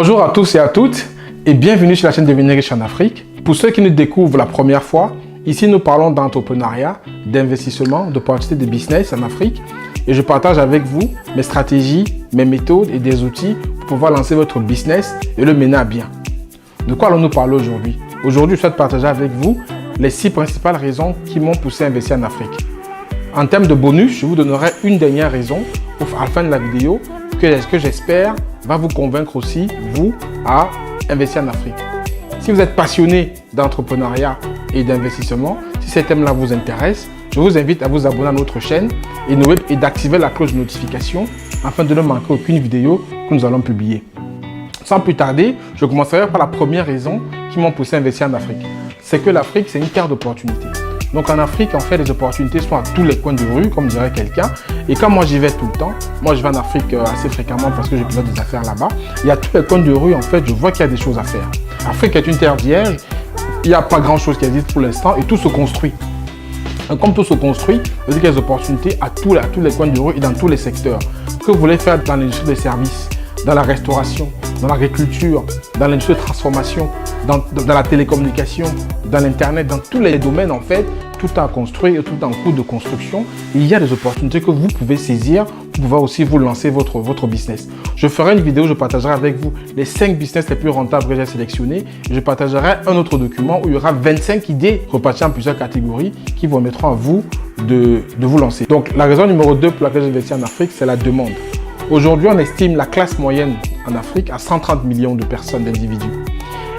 Bonjour à tous et à toutes et bienvenue sur la chaîne Devenir riche en Afrique. Pour ceux qui nous découvrent la première fois, ici nous parlons d'entrepreneuriat, d'investissement, d'opportunités de business en Afrique et je partage avec vous mes stratégies, mes méthodes et des outils pour pouvoir lancer votre business et le mener à bien. De quoi allons-nous parler aujourd'hui? Aujourd'hui, je souhaite partager avec vous les 6 principales raisons qui m'ont poussé à investir en Afrique. En termes de bonus, je vous donnerai une dernière raison à la fin de la vidéo que j'espère va vous convaincre aussi, vous, à investir en Afrique. Si vous êtes passionné d'entrepreneuriat et d'investissement, si ces thèmes-là vous intéressent, je vous invite à vous abonner à notre chaîne et d'activer la cloche de notification afin de ne manquer aucune vidéo que nous allons publier. Sans plus tarder, je commencerai par la première raison qui m'a poussé à investir en Afrique. C'est que l'Afrique, c'est une terre d'opportunités. Donc en Afrique, en fait, les opportunités sont à tous les coins de rue, comme dirait quelqu'un. Et quand moi j'y vais tout le temps, moi je vais en Afrique assez fréquemment parce que j'ai pilote des affaires là-bas. Il y a tous les coins de rue, en fait, je vois qu'il y a des choses à faire. L'Afrique est une terre vierge, il n'y a pas grand-chose qui existe pour l'instant et tout se construit. Et comme tout se construit, ça veut dire qu'il y a des opportunités à tous les coins de rue et dans tous les secteurs. Que vous voulez faire dans l'industrie des services, dans la restauration, dans l'agriculture, dans l'industrie de transformation, dans la télécommunication, dans l'internet, dans tous les domaines en fait, tout est à construire et tout est en cours de construction. Il y a des opportunités que vous pouvez saisir pour pouvoir aussi vous lancer votre business. Je ferai une vidéo où je partagerai avec vous les 5 business les plus rentables que j'ai sélectionnés. Je partagerai un autre document où il y aura 25 idées reparties en plusieurs catégories qui vous permettront à vous de vous lancer. Donc la raison numéro 2 pour laquelle j'ai investi en Afrique, c'est la demande. Aujourd'hui, on estime la classe moyenne en Afrique à 130 millions de personnes, d'individus.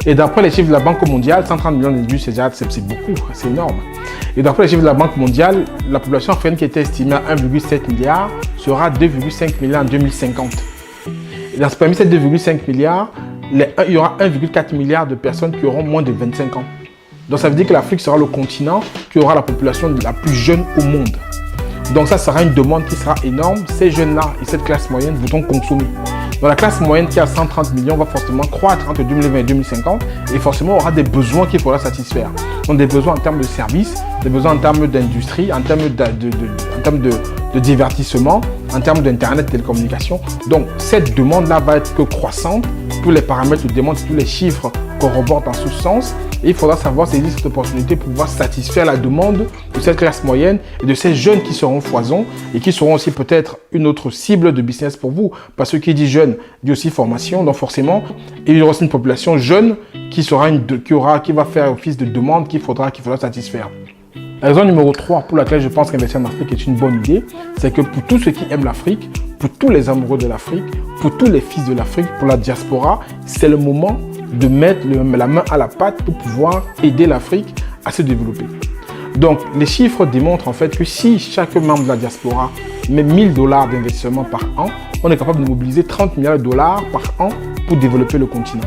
Et d'après les chiffres de la Banque mondiale, 130 millions d'individus, c'est beaucoup, c'est énorme. Et d'après les chiffres de la Banque mondiale, la population africaine qui était estimée à 1,7 milliard sera 2,5 milliards en 2050. Et parmi ces 2,5 milliards, il y aura 1,4 milliard de personnes qui auront moins de 25 ans. Donc ça veut dire que l'Afrique sera le continent qui aura la population la plus jeune au monde. Donc ça sera une demande qui sera énorme. Ces jeunes-là et cette classe moyenne voudront consommer. Donc la classe moyenne qui a 130 millions va forcément croître entre 2020 et 2050 et forcément aura des besoins qu'il faudra satisfaire. Donc des besoins en termes de services, des besoins en termes d'industrie, en termes de divertissement, en termes d'internet, télécommunications. Donc cette demande-là va être que croissante. Tous les paramètres le démontrent, tous les chiffres corroborent en ce sens. Et il faudra savoir saisir cette opportunité pour pouvoir satisfaire la demande de cette classe moyenne et de ces jeunes qui seront foison et qui seront aussi peut-être une autre cible de business pour vous. Parce que qui dit jeune dit aussi formation. Donc forcément, il y aura aussi une population jeune qui va faire office de demande qu'il faudra satisfaire. La raison numéro 3 pour laquelle je pense qu'investir en Afrique est une bonne idée, c'est que pour tous ceux qui aiment l'Afrique, pour tous les amoureux de l'Afrique, pour tous les fils de l'Afrique, pour la diaspora, c'est le moment de mettre la main à la pâte pour pouvoir aider l'Afrique à se développer. Donc, les chiffres démontrent en fait que si chaque membre de la diaspora met 1000 $ d'investissement par an, on est capable de mobiliser 30 milliards de dollars par an pour développer le continent.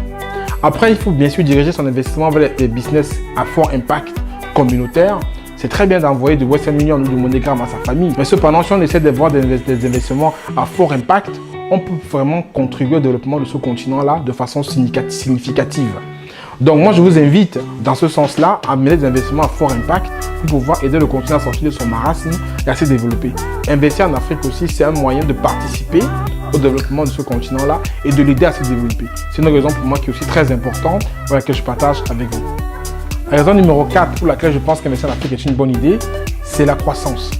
Après, il faut bien sûr diriger son investissement vers les business à fort impact communautaire. C'est très bien d'envoyer de Western Union ou de MoneyGram à sa famille. Mais cependant, si on essaie d'avoir des investissements à fort impact, on peut vraiment contribuer au développement de ce continent-là de façon significative. Donc moi, je vous invite dans ce sens-là à mener des investissements à fort impact pour pouvoir aider le continent à sortir de son marasme et à se développer. Investir en Afrique aussi, c'est un moyen de participer au développement de ce continent-là et de l'aider à se développer. C'est une raison pour moi qui est aussi très importante pour laquelle je partage avec vous. La raison numéro 4 pour laquelle je pense qu'investir en Afrique est une bonne idée, c'est la croissance.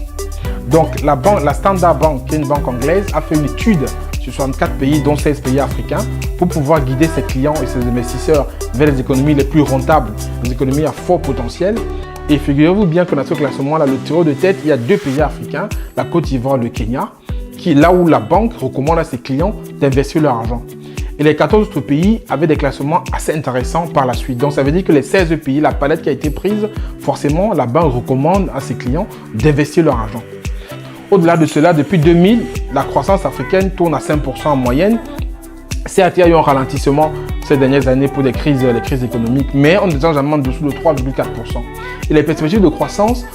Donc la Standard Bank, qui est une banque anglaise, a fait une étude sur 64 pays, dont 16 pays africains, pour pouvoir guider ses clients et ses investisseurs vers les économies les plus rentables, les économies à fort potentiel. Et figurez-vous bien que dans ce classement-là, le tiro de tête, il y a 2 pays africains, la Côte d'Ivoire et le Kenya, qui est là où la banque recommande à ses clients d'investir leur argent. Et les 14 autres pays avaient des classements assez intéressants par la suite. Donc ça veut dire que les 16 pays, la palette qui a été prise, forcément, la banque recommande à ses clients d'investir leur argent. Au-delà de cela, depuis 2000, la croissance africaine tourne à 5% en moyenne. Certes, il y a eu un ralentissement ces dernières années pour les crises économiques, mais on est déjà jamais en dessous de 3,4%. Et les perspectives de croissance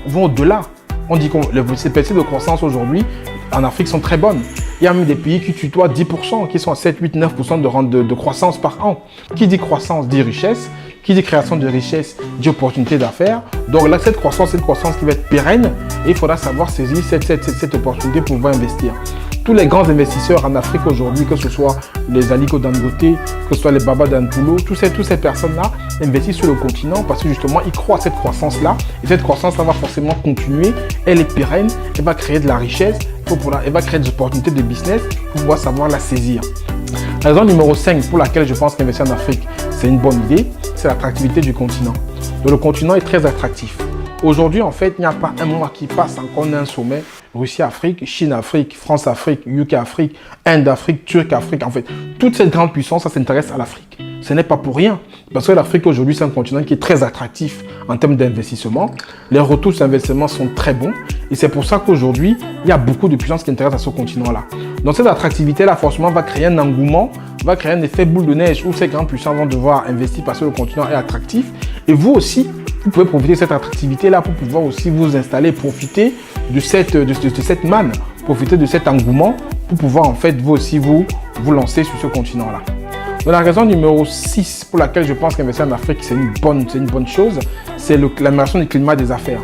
vont au-delà. On dit que ces perspectives de croissance aujourd'hui en Afrique sont très bonnes. Il y a même des pays qui tutoient 10%, qui sont à 7, 8, 9% de croissance par an. Qui dit croissance dit richesse. Qui dit création de richesse dit opportunité d'affaires. Donc là, cette croissance qui va être pérenne et il faudra savoir saisir cette opportunité pour pouvoir investir. Tous les grands investisseurs en Afrique aujourd'hui, que ce soit les Aliko Dangote, que ce soit les Baba Dantulo, toutes ces personnes-là investissent sur le continent parce que justement, ils croient à cette croissance-là. Et cette croissance-là va forcément continuer. Elle est pérenne, elle va créer de la richesse, elle va créer des opportunités de business pour pouvoir savoir la saisir. La raison numéro 5 pour laquelle je pense qu'investir en Afrique, c'est une bonne idée, c'est l'attractivité du continent. Donc, le continent est très attractif. Aujourd'hui, en fait, il n'y a pas un mois qui passe sans qu'on ait un sommet Russie-Afrique, Chine-Afrique, France-Afrique, UK-Afrique, Inde-Afrique, Turquie-Afrique. En fait, toutes ces grandes puissances, ça s'intéresse à l'Afrique. Ce n'est pas pour rien. Parce que l'Afrique, aujourd'hui, c'est un continent qui est très attractif en termes d'investissement. Les retours sur investissement sont très bons. Et c'est pour ça qu'aujourd'hui, il y a beaucoup de puissances qui intéressent à ce continent-là. Donc, cette attractivité-là, forcément, va créer un engouement, va créer un effet boule de neige où ces grandes puissances vont devoir investir parce que le continent est attractif. Et vous aussi, vous pouvez profiter de cette attractivité-là pour pouvoir aussi vous installer, profiter de cette manne, profiter de cet engouement pour pouvoir en fait vous aussi vous lancer sur ce continent-là. Donc la raison numéro 6 pour laquelle je pense qu'investir en Afrique c'est une bonne chose, c'est l'amélioration du climat des affaires.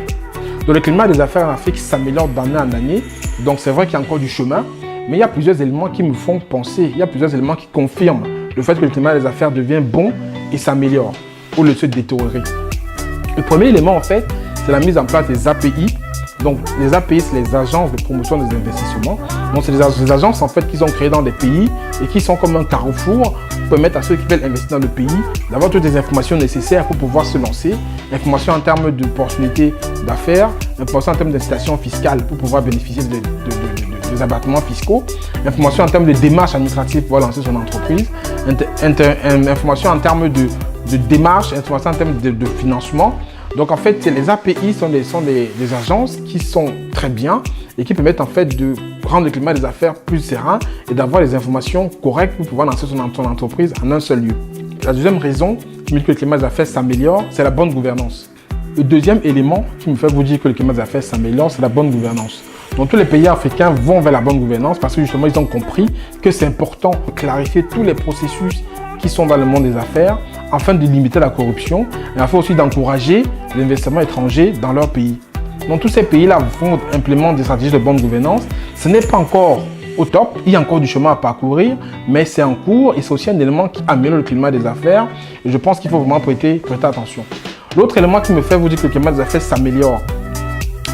Donc le climat des affaires en Afrique s'améliore d'année en année, donc c'est vrai qu'il y a encore du chemin, mais il y a plusieurs éléments qui me font penser, il y a plusieurs éléments qui confirment le fait que le climat des affaires devient bon et s'améliore au lieu de se détériorer. Le premier élément, en fait, c'est la mise en place des API. Donc, les API, c'est les agences de promotion des investissements. Donc, c'est des agences, en fait, qu'ils ont créées dans des pays et qui sont comme un carrefour pour permettre à ceux qui veulent investir dans le pays d'avoir toutes les informations nécessaires pour pouvoir se lancer. Informations en termes d'opportunités d'affaires, informations en termes d'incitation fiscale pour pouvoir bénéficier des abattements fiscaux, informations en termes de démarches administratives pour lancer son entreprise, informations en termes de démarches, informations en termes de financement. Donc en fait, les API sont des agences qui sont très bien et qui permettent en fait de rendre le climat des affaires plus serein et d'avoir les informations correctes pour pouvoir lancer son entreprise en un seul lieu. La deuxième raison qui me dit que le climat des affaires s'améliore, c'est la bonne gouvernance. Le deuxième élément qui me fait vous dire que le climat des affaires s'améliore, c'est la bonne gouvernance. Donc tous les pays africains vont vers la bonne gouvernance parce que justement ils ont compris que c'est important de clarifier tous les processus qui sont dans le monde des affaires afin de limiter la corruption et afin aussi d'encourager l'investissement étranger dans leur pays. Donc tous ces pays-là vont implémenter des stratégies de bonne gouvernance. Ce n'est pas encore au top, il y a encore du chemin à parcourir, mais c'est en cours et c'est aussi un élément qui améliore le climat des affaires et je pense qu'il faut vraiment prêter attention. L'autre élément qui me fait vous dire que le climat des affaires s'améliore,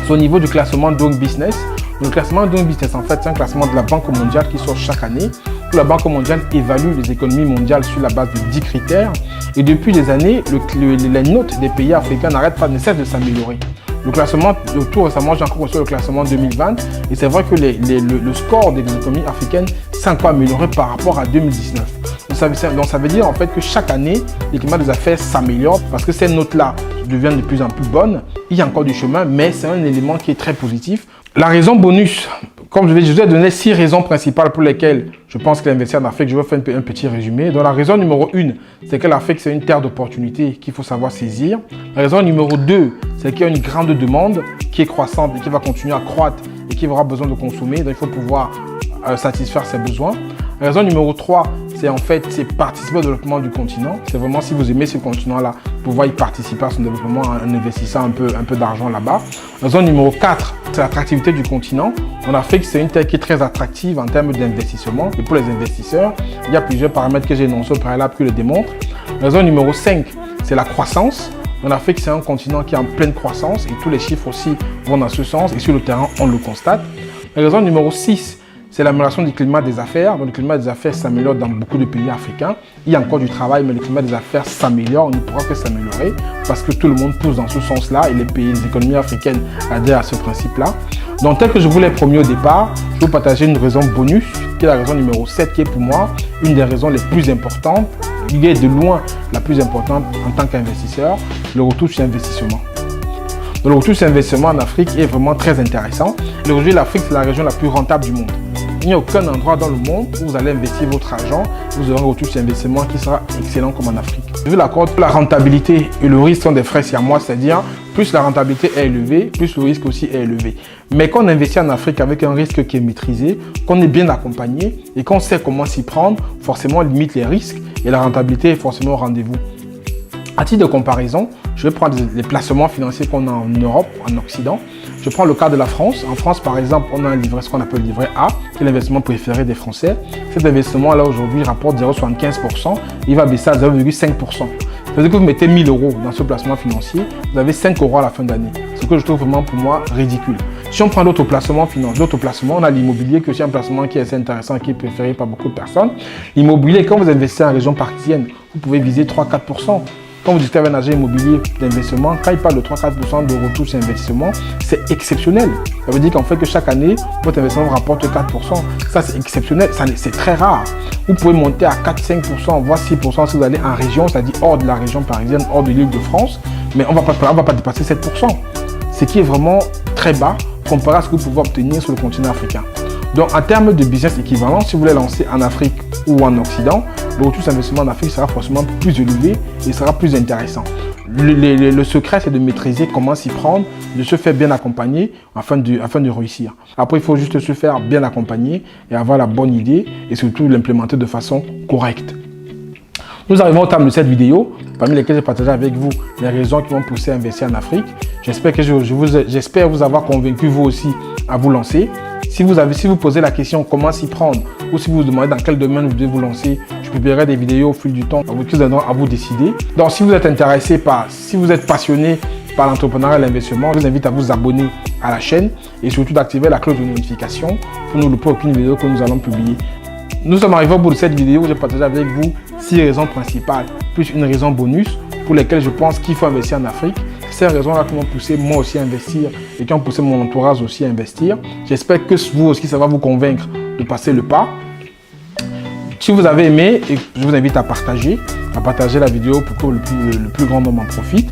c'est au niveau du classement Doing Business. Le classement Doing Business, en fait, c'est un classement de la Banque mondiale qui sort chaque année, où la Banque mondiale évalue les économies mondiales sur la base de 10 critères. Et depuis des années, les notes des pays africains ne cessent de s'améliorer. Le classement, tout récemment, j'ai encore reçu le classement 2020 et c'est vrai que le score des économies africaines s'est encore amélioré par rapport à 2019. Donc ça veut dire en fait que chaque année, le climat des affaires s'améliore parce que ces notes-là deviennent de plus en plus bonnes. Il y a encore du chemin, mais c'est un élément qui est très positif. La raison bonus, comme je vous ai donné 6 raisons principales pour lesquelles je pense qu'il investir en Afrique, je vais faire un petit résumé. Donc la raison numéro 1, c'est que l'Afrique c'est une terre d'opportunités qu'il faut savoir saisir. La raison numéro 2, c'est qu'il y a une grande demande qui est croissante et qui va continuer à croître et qui aura besoin de consommer. Donc il faut pouvoir satisfaire ses besoins. La raison numéro 3, c'est participer au développement du continent. C'est vraiment si vous aimez ce continent-là, pouvoir y participer à son développement en investissant un peu d'argent là-bas. La raison numéro 4, c'est l'attractivité du continent. En Afrique, c'est une terre qui est très attractive en termes d'investissement. Et pour les investisseurs, il y a plusieurs paramètres que j'ai énoncés au préalable qui le démontrent. La raison numéro 5, c'est la croissance. En Afrique, c'est un continent qui est en pleine croissance et tous les chiffres aussi vont dans ce sens. Et sur le terrain, on le constate. La raison numéro 6, c'est l'amélioration du climat des affaires. Donc, le climat des affaires s'améliore dans beaucoup de pays africains. Il y a encore du travail, mais le climat des affaires s'améliore. On ne pourra que s'améliorer parce que tout le monde pousse dans ce sens-là et les économies africaines adhèrent à ce principe-là. Donc, tel que je vous l'ai promis au départ, je vais vous partager une raison bonus, qui est la raison numéro 7, qui est pour moi une des raisons les plus importantes. Il est de loin la plus importante en tant qu'investisseur, le retour sur investissement. Donc, le retour sur investissement en Afrique est vraiment très intéressant. Aujourd'hui, l'Afrique, c'est la région la plus rentable du monde. Il n'y a aucun endroit dans le monde où vous allez investir votre argent, vous aurez un retour sur investissement qui sera excellent comme en Afrique. Vu la rentabilité et le risque sont des frères siamois, c'est-à-dire plus la rentabilité est élevée, plus le risque aussi est élevé. Mais quand on investit en Afrique avec un risque qui est maîtrisé, qu'on est bien accompagné et qu'on sait comment s'y prendre, forcément on limite les risques et la rentabilité est forcément au rendez-vous. À titre de comparaison, je vais prendre les placements financiers qu'on a en Europe, en Occident. Je prends le cas de la France. En France, par exemple, on a un livret, ce qu'on appelle le livret A, qui est l'investissement préféré des Français. Cet investissement-là, aujourd'hui, rapporte 0,75%. Il va baisser à 0,5%. Ça veut dire que vous mettez 1 000 € dans ce placement financier, vous avez 5 € à la fin d'année. Ce que je trouve vraiment, pour moi, ridicule. Si on prend d'autres placements financiers, d'autres placements, on a l'immobilier, qui est aussi un placement qui est assez intéressant, qui est préféré par beaucoup de personnes. L'immobilier, quand vous investissez en région parisienne, vous pouvez viser 3-4%. Quand vous discutez avec un agent immobilier d'investissement, quand il parle de 3-4% de retour sur investissement, c'est exceptionnel. Ça veut dire qu'en fait que chaque année, votre investissement vous rapporte 4%. Ça, c'est exceptionnel. C'est très rare. Vous pouvez monter à 4-5%, voire 6% si vous allez en région, c'est-à-dire hors de la région parisienne, hors de l'Île-de-France. Mais on ne va pas dépasser 7%. Ce qui est vraiment très bas comparé à ce que vous pouvez obtenir sur le continent africain. Donc, en termes de business équivalent, si vous voulez lancer en Afrique ou en Occident, le retour sur investissement en Afrique sera forcément plus élevé et sera plus intéressant. Le secret, c'est de maîtriser comment s'y prendre, de se faire bien accompagner afin de réussir. Après, il faut juste se faire bien accompagner et avoir la bonne idée et surtout l'implémenter de façon correcte. Nous arrivons au terme de cette vidéo, parmi lesquelles j'ai partagé avec vous les raisons qui vont pousser à investir en Afrique. J'espère vous avoir convaincu vous aussi à vous lancer. Si vous posez la question comment s'y prendre ou si vous vous demandez dans quel domaine vous devez vous lancer, je publierai des vidéos au fil du temps qui vous aideront à vous décider. Donc si vous êtes intéressé si vous êtes passionné par l'entrepreneuriat et l'investissement, je vous invite à vous abonner à la chaîne et surtout d'activer la cloche de notification pour ne louper aucune vidéo que nous allons publier. Nous sommes arrivés au bout de cette vidéo où j'ai partagé avec vous 6 raisons principales plus une raison bonus pour lesquelles je pense qu'il faut investir en Afrique. Ces raisons-là qui m'ont poussé moi aussi à investir et qui ont poussé mon entourage aussi à investir. J'espère que vous aussi, ça va vous convaincre de passer le pas. Si vous avez aimé, je vous invite à partager la vidéo pour que le plus grand nombre en profite.